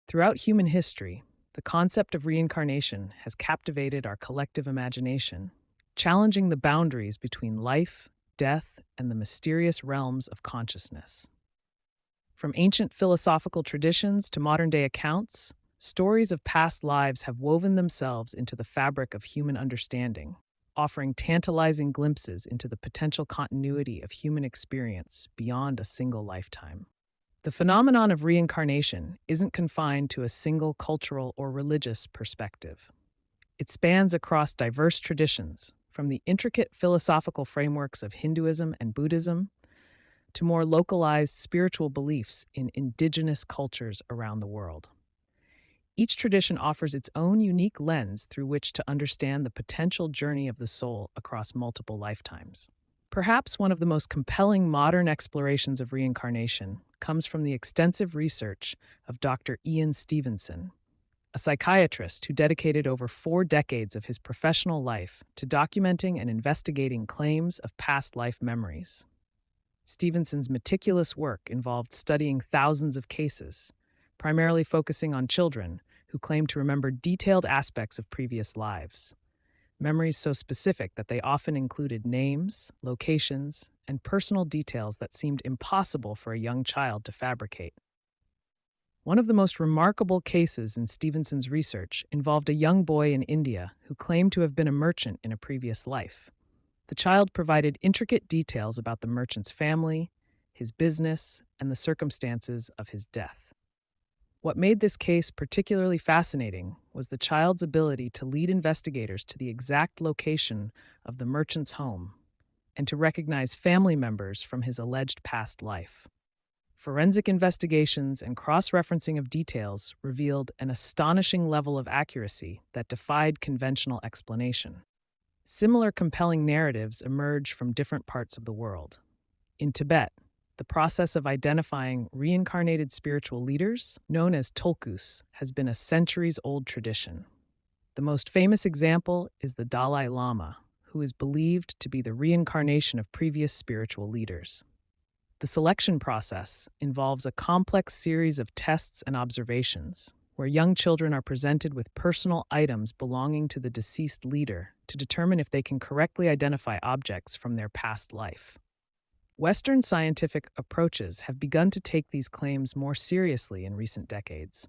Throughout human history, the concept of reincarnation has captivated our collective imagination, challenging the boundaries between life, death, and the mysterious realms of consciousness. From ancient philosophical traditions to modern day accounts, stories of past lives have woven themselves into the fabric of human understanding, offering tantalizing glimpses into the potential continuity of human experience beyond a single lifetime. The phenomenon of reincarnation isn't confined to a single cultural or religious perspective. It spans across diverse traditions, from the intricate philosophical frameworks of Hinduism and Buddhism to more localized spiritual beliefs in indigenous cultures around the world. Each tradition offers its own unique lens through which to understand the potential journey of the soul across multiple lifetimes. Perhaps one of the most compelling modern explorations of reincarnation comes from the extensive research of Dr. Ian Stevenson, a psychiatrist who dedicated over 4 decades of his professional life to documenting and investigating claims of past life memories. Stevenson's meticulous work involved studying thousands of cases, primarily focusing on children who claimed to remember detailed aspects of previous lives. Memories so specific that they often included names, locations, and personal details that seemed impossible for a young child to fabricate. One of the most remarkable cases in Stevenson's research involved a young boy in India who claimed to have been a merchant in a previous life. The child provided intricate details about the merchant's family, his business, and the circumstances of his death. What made this case particularly fascinating was the child's ability to lead investigators to the exact location of the merchant's home and to recognize family members from his alleged past life. Forensic investigations and cross-referencing of details revealed an astonishing level of accuracy that defied conventional explanation. Similar compelling narratives emerge from different parts of the world. In Tibet, the process of identifying reincarnated spiritual leaders, known as tulkus, has been a centuries-old tradition. The most famous example is the Dalai Lama, who is believed to be the reincarnation of previous spiritual leaders. The selection process involves a complex series of tests and observations, where young children are presented with personal items belonging to the deceased leader to determine if they can correctly identify objects from their past life. Western scientific approaches have begun to take these claims more seriously in recent decades.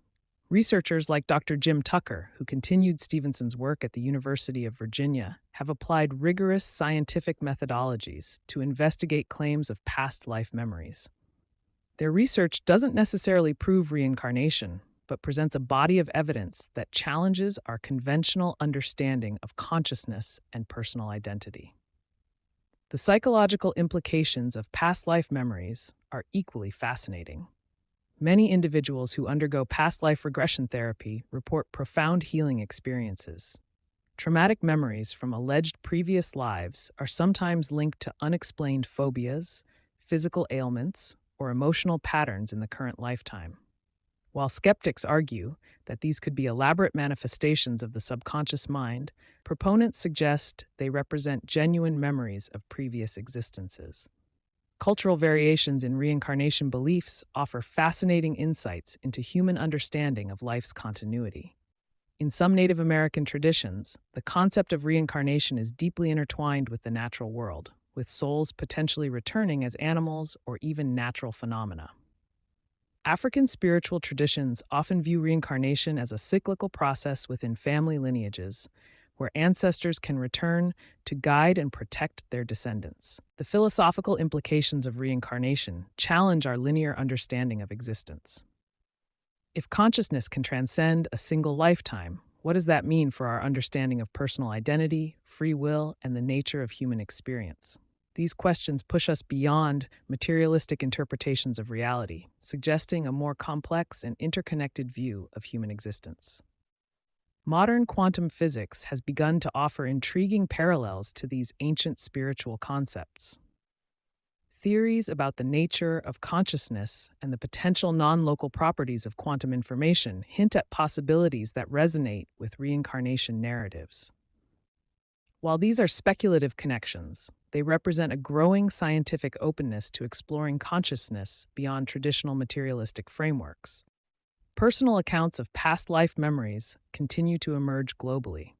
Researchers like Dr. Jim Tucker, who continued Stevenson's work at the University of Virginia, have applied rigorous scientific methodologies to investigate claims of past life memories. Their research doesn't necessarily prove reincarnation, but presents a body of evidence that challenges our conventional understanding of consciousness and personal identity. The psychological implications of past life memories are equally fascinating. Many individuals who undergo past life regression therapy report profound healing experiences. Traumatic memories from alleged previous lives are sometimes linked to unexplained phobias, physical ailments, or emotional patterns in the current lifetime. While skeptics argue that these could be elaborate manifestations of the subconscious mind, proponents suggest they represent genuine memories of previous existences. Cultural variations in reincarnation beliefs offer fascinating insights into human understanding of life's continuity. In some Native American traditions, the concept of reincarnation is deeply intertwined with the natural world, with souls potentially returning as animals or even natural phenomena. African spiritual traditions often view reincarnation as a cyclical process within family lineages, where ancestors can return to guide and protect their descendants. The philosophical implications of reincarnation challenge our linear understanding of existence. If consciousness can transcend a single lifetime, what does that mean for our understanding of personal identity, free will, and the nature of human experience? These questions push us beyond materialistic interpretations of reality, suggesting a more complex and interconnected view of human existence. Modern quantum physics has begun to offer intriguing parallels to these ancient spiritual concepts. Theories about the nature of consciousness and the potential non-local properties of quantum information hint at possibilities that resonate with reincarnation narratives. While these are speculative connections, they represent a growing scientific openness to exploring consciousness beyond traditional materialistic frameworks. Personal accounts of past life memories continue to emerge globally.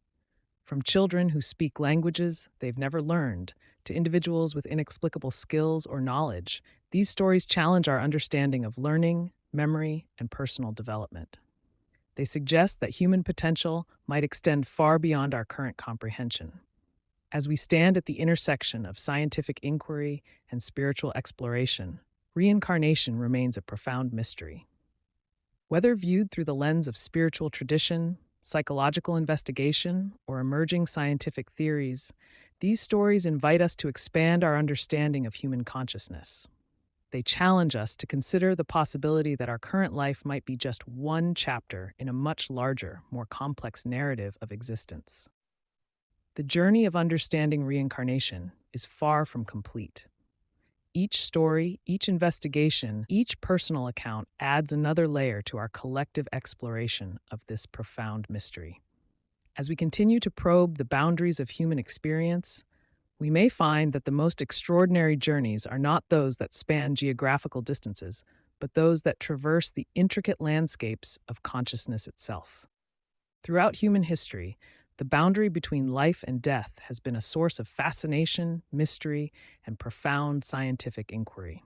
From children who speak languages they've never learned to individuals with inexplicable skills or knowledge, these stories challenge our understanding of learning, memory, and personal development. They suggest that human potential might extend far beyond our current comprehension. As we stand at the intersection of scientific inquiry and spiritual exploration, reincarnation remains a profound mystery. Whether viewed through the lens of spiritual tradition, psychological investigation, or emerging scientific theories, these stories invite us to expand our understanding of human consciousness. They challenge us to consider the possibility that our current life might be just one chapter in a much larger, more complex narrative of existence. The journey of understanding reincarnation is far from complete. Each story, each investigation, each personal account adds another layer to our collective exploration of this profound mystery. As we continue to probe the boundaries of human experience, we may find that the most extraordinary journeys are not those that span geographical distances, but those that traverse the intricate landscapes of consciousness itself. Throughout human history, the boundary between life and death has been a source of fascination, mystery, and profound scientific inquiry.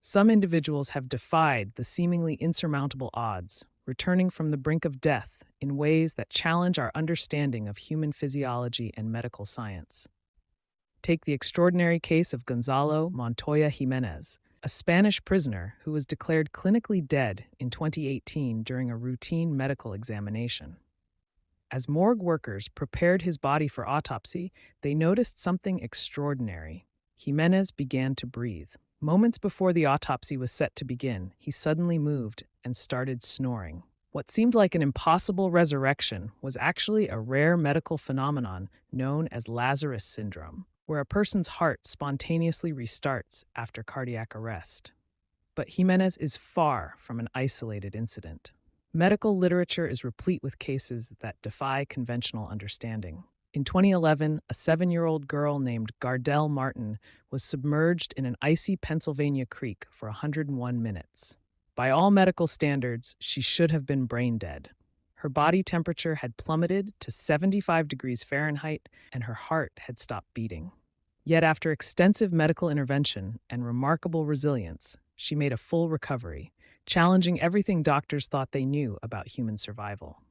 Some individuals have defied the seemingly insurmountable odds, returning from the brink of death in ways that challenge our understanding of human physiology and medical science. Take the extraordinary case of Gonzalo Montoya Jimenez, a Spanish prisoner who was declared clinically dead in 2018 during a routine medical examination. As morgue workers prepared his body for autopsy, they noticed something extraordinary. Jimenez began to breathe. Moments before the autopsy was set to begin, he suddenly moved and started snoring. What seemed like an impossible resurrection was actually a rare medical phenomenon known as Lazarus syndrome, where a person's heart spontaneously restarts after cardiac arrest. But Jimenez is far from an isolated incident. Medical literature is replete with cases that defy conventional understanding. In 2011, a 7-year-old girl named Gardelle Martin was submerged in an icy Pennsylvania creek for 101 minutes. By all medical standards, she should have been brain dead. Her body temperature had plummeted to 75 degrees Fahrenheit, and her heart had stopped beating. Yet after extensive medical intervention and remarkable resilience, she made a full recovery, challenging everything doctors thought they knew about human survival.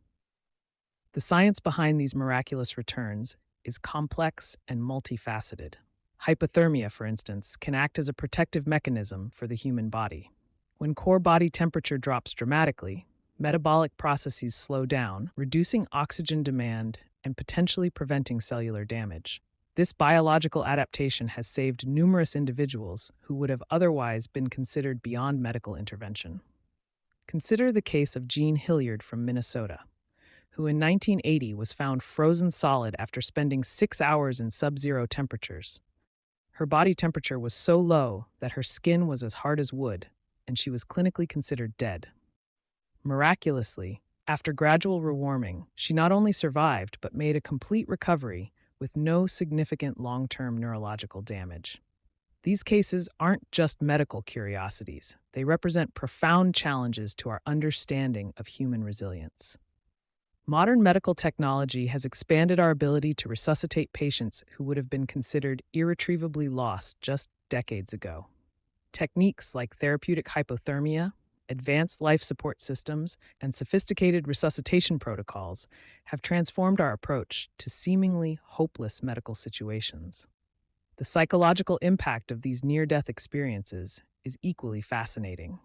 The science behind these miraculous returns is complex and multifaceted. Hypothermia, for instance, can act as a protective mechanism for the human body. When core body temperature drops dramatically, metabolic processes slow down, reducing oxygen demand and potentially preventing cellular damage. This biological adaptation has saved numerous individuals who would have otherwise been considered beyond medical intervention. Consider the case of Jean Hilliard from Minnesota, who in 1980 was found frozen solid after spending 6 hours in sub-zero temperatures. Her body temperature was so low that her skin was as hard as wood, and she was clinically considered dead. Miraculously, after gradual rewarming, she not only survived but made a complete recovery with no significant long-term neurological damage. These cases aren't just medical curiosities. They represent profound challenges to our understanding of human resilience. Modern medical technology has expanded our ability to resuscitate patients who would have been considered irretrievably lost just decades ago. Techniques like therapeutic hypothermia, advanced life support systems, and sophisticated resuscitation protocols have transformed our approach to seemingly hopeless medical situations. The psychological impact of these near-death experiences is equally fascinating.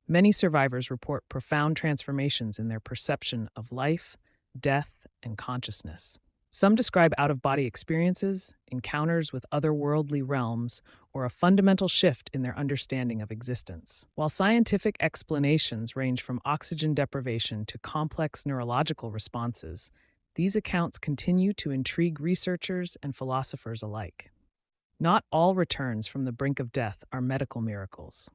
Many survivors report profound transformations in their perception of life, death, and consciousness. Some describe out-of-body experiences, encounters with otherworldly realms, or a fundamental shift in their understanding of existence. While scientific explanations range from oxygen deprivation to complex neurological responses, these accounts continue to intrigue researchers and philosophers alike. Not all returns from the brink of death are medical miracles.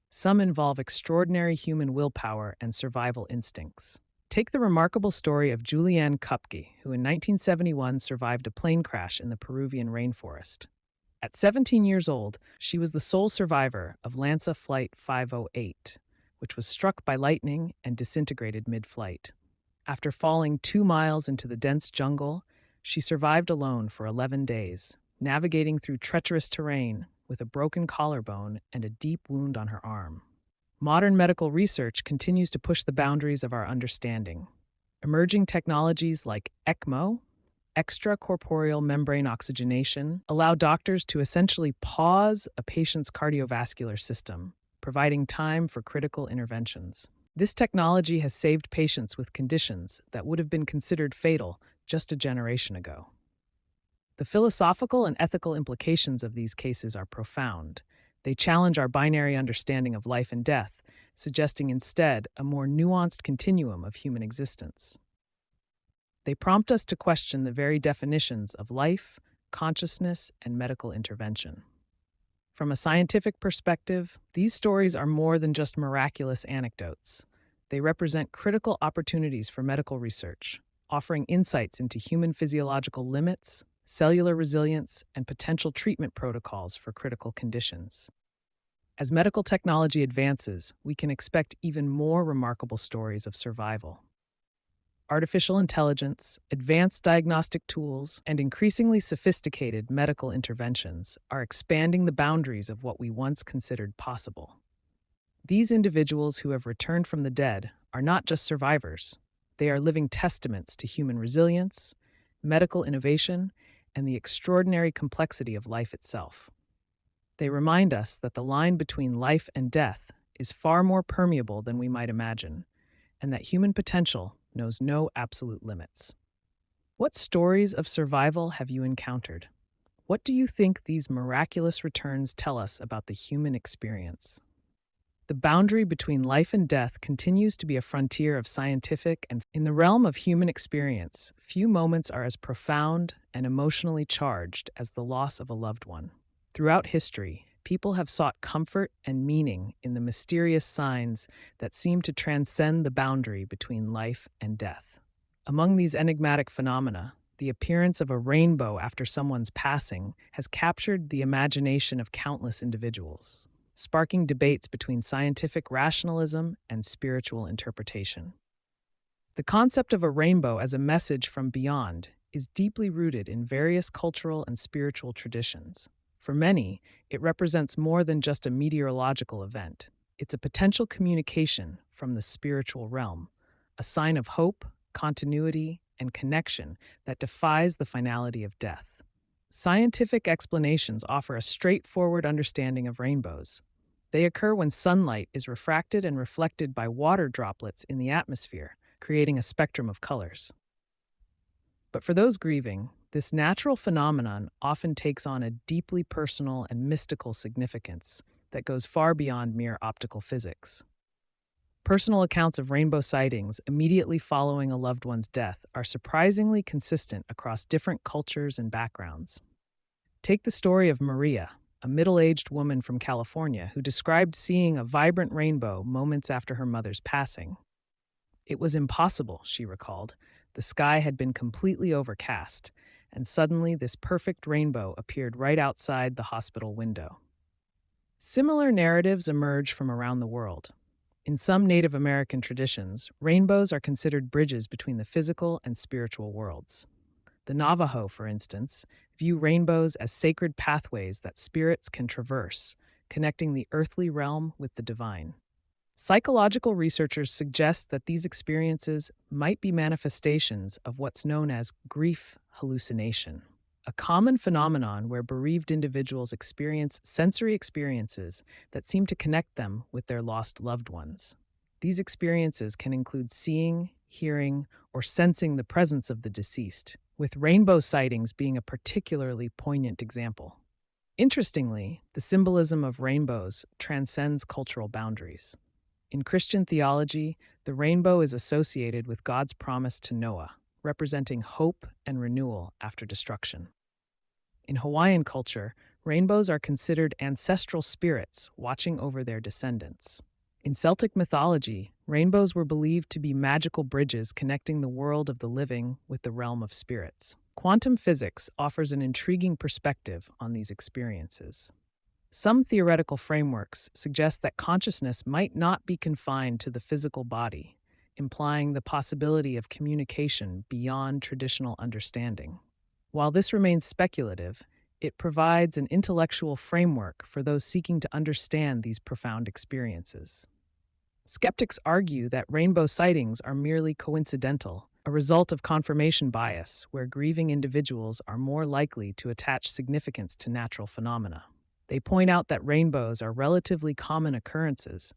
Some involve extraordinary human willpower and survival instincts. Take the remarkable story of Julianne Kupke, who in 1971 survived a plane crash in the Peruvian rainforest. At 17 years old, she was the sole survivor of Lanza Flight 508, which was struck by lightning and disintegrated mid-flight. After falling 2 miles into the dense jungle, she survived alone for 11 days, navigating through treacherous terrain with a broken collarbone and a deep wound on her arm. Modern medical research continues to push the boundaries of our understanding. Emerging technologies like ECMO, extracorporeal membrane oxygenation, allow doctors to essentially pause a patient's cardiovascular system, providing time for critical interventions. This technology has saved patients with conditions that would have been considered fatal just a generation ago. The philosophical and ethical implications of these cases are profound. They challenge our binary understanding of life and death, suggesting instead a more nuanced continuum of human existence. They prompt us to question the very definitions of life, consciousness, and medical intervention. From a scientific perspective, these stories are more than just miraculous anecdotes. They represent critical opportunities for medical research, offering insights into human physiological limits, cellular resilience, and potential treatment protocols for critical conditions. As medical technology advances, we can expect even more remarkable stories of survival. Artificial intelligence, advanced diagnostic tools, and increasingly sophisticated medical interventions are expanding the boundaries of what we once considered possible. These individuals who have returned from the dead are not just survivors. They are living testaments to human resilience, medical innovation, and the extraordinary complexity of life itself. They remind us that the line between life and death is far more permeable than we might imagine, and that human potential knows no absolute limits. What stories of survival have you encountered? What do you think these miraculous returns tell us about the human experience? The boundary between life and death continues to be a frontier of scientific and in the realm of human experience, few moments are as profound and emotionally charged as the loss of a loved one. Throughout history, people have sought comfort and meaning in the mysterious signs that seem to transcend the boundary between life and death. Among these enigmatic phenomena, the appearance of a rainbow after someone's passing has captured the imagination of countless individuals, sparking debates between scientific rationalism and spiritual interpretation. The concept of a rainbow as a message from beyond is deeply rooted in various cultural and spiritual traditions. For many, it represents more than just a meteorological event. It's a potential communication from the spiritual realm, a sign of hope, continuity, and connection that defies the finality of death. Scientific explanations offer a straightforward understanding of rainbows. They occur when sunlight is refracted and reflected by water droplets in the atmosphere, creating a spectrum of colors. But for those grieving, this natural phenomenon often takes on a deeply personal and mystical significance that goes far beyond mere optical physics. Personal accounts of rainbow sightings immediately following a loved one's death are surprisingly consistent across different cultures and backgrounds. Take the story of Maria, a middle-aged woman from California who described seeing a vibrant rainbow moments after her mother's passing. It was impossible, she recalled. The sky had been completely overcast, and suddenly this perfect rainbow appeared right outside the hospital window. Similar narratives emerge from around the world. In some Native American traditions, rainbows are considered bridges between the physical and spiritual worlds. The Navajo, for instance, view rainbows as sacred pathways that spirits can traverse, connecting the earthly realm with the divine. Psychological researchers suggest that these experiences might be manifestations of what's known as grief hallucination, a common phenomenon where bereaved individuals experience sensory experiences that seem to connect them with their lost loved ones. These experiences can include seeing, hearing, or sensing the presence of the deceased, with rainbow sightings being a particularly poignant example. Interestingly, the symbolism of rainbows transcends cultural boundaries. In Christian theology, the rainbow is associated with God's promise to Noah, representing hope and renewal after destruction. In Hawaiian culture, rainbows are considered ancestral spirits watching over their descendants. In Celtic mythology, rainbows were believed to be magical bridges connecting the world of the living with the realm of spirits. Quantum physics offers an intriguing perspective on these experiences. Some theoretical frameworks suggest that consciousness might not be confined to the physical body, implying the possibility of communication beyond traditional understanding. While this remains speculative, it provides an intellectual framework for those seeking to understand these profound experiences. Skeptics argue that rainbow sightings are merely coincidental, a result of confirmation bias, where grieving individuals are more likely to attach significance to natural phenomena. They point out that rainbows are relatively common occurrences,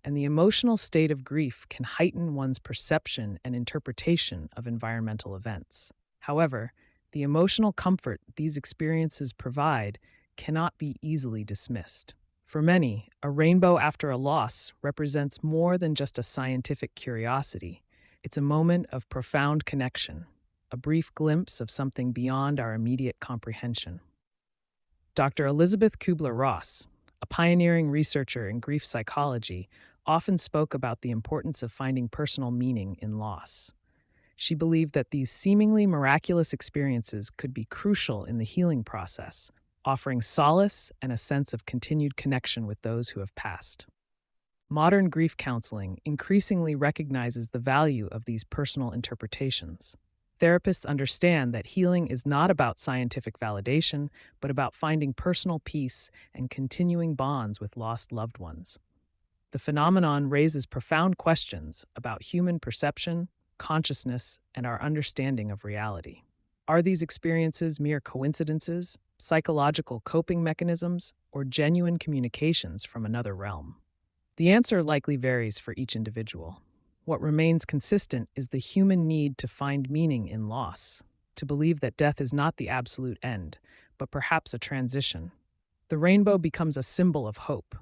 and the emotional state of grief can heighten one's perception and interpretation of environmental events. However, the emotional comfort these experiences provide cannot be easily dismissed. For many, a rainbow after a loss represents more than just a scientific curiosity. It's a moment of profound connection, a brief glimpse of something beyond our immediate comprehension. Dr. Elizabeth Kubler-Ross, a pioneering researcher in grief psychology, often spoke about the importance of finding personal meaning in loss. She believed that these seemingly miraculous experiences could be crucial in the healing process, offering solace and a sense of continued connection with those who have passed. Modern grief counseling increasingly recognizes the value of these personal interpretations. Therapists understand that healing is not about scientific validation, but about finding personal peace and continuing bonds with lost loved ones. The phenomenon raises profound questions about human perception, consciousness, and our understanding of reality. Are these experiences mere coincidences, psychological coping mechanisms, or genuine communications from another realm? The answer likely varies for each individual. What remains consistent is the human need to find meaning in loss, to believe that death is not the absolute end, but perhaps a transition. The rainbow becomes a symbol of hope,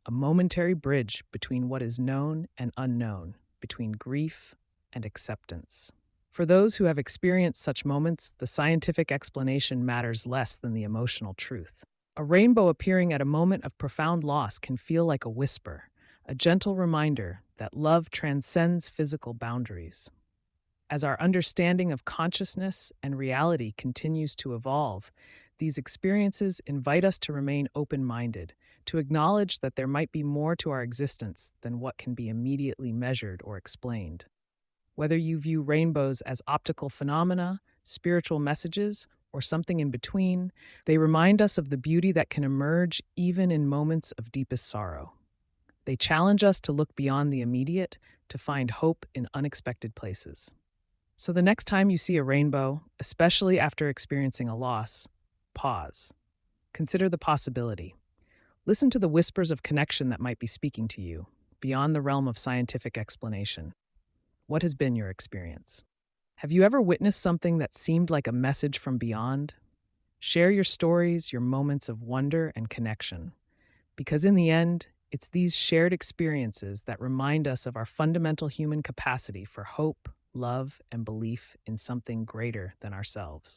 a momentary bridge between what is known and unknown, between grief and acceptance. For those who have experienced such moments, the scientific explanation matters less than the emotional truth. A rainbow appearing at a moment of profound loss can feel like a whisper, a gentle reminder that love transcends physical boundaries. As our understanding of consciousness and reality continues to evolve, these experiences invite us to remain open-minded, to acknowledge that there might be more to our existence than what can be immediately measured or explained. Whether you view rainbows as optical phenomena, spiritual messages, or something in between, they remind us of the beauty that can emerge even in moments of deepest sorrow. They challenge us to look beyond the immediate, to find hope in unexpected places. So the next time you see a rainbow, especially after experiencing a loss, pause. Consider the possibility. Listen to the whispers of connection that might be speaking to you, beyond the realm of scientific explanation. What has been your experience? Have you ever witnessed something that seemed like a message from beyond? Share your stories, your moments of wonder and connection. Because in the end, it's these shared experiences that remind us of our fundamental human capacity for hope, love, and belief in something greater than ourselves.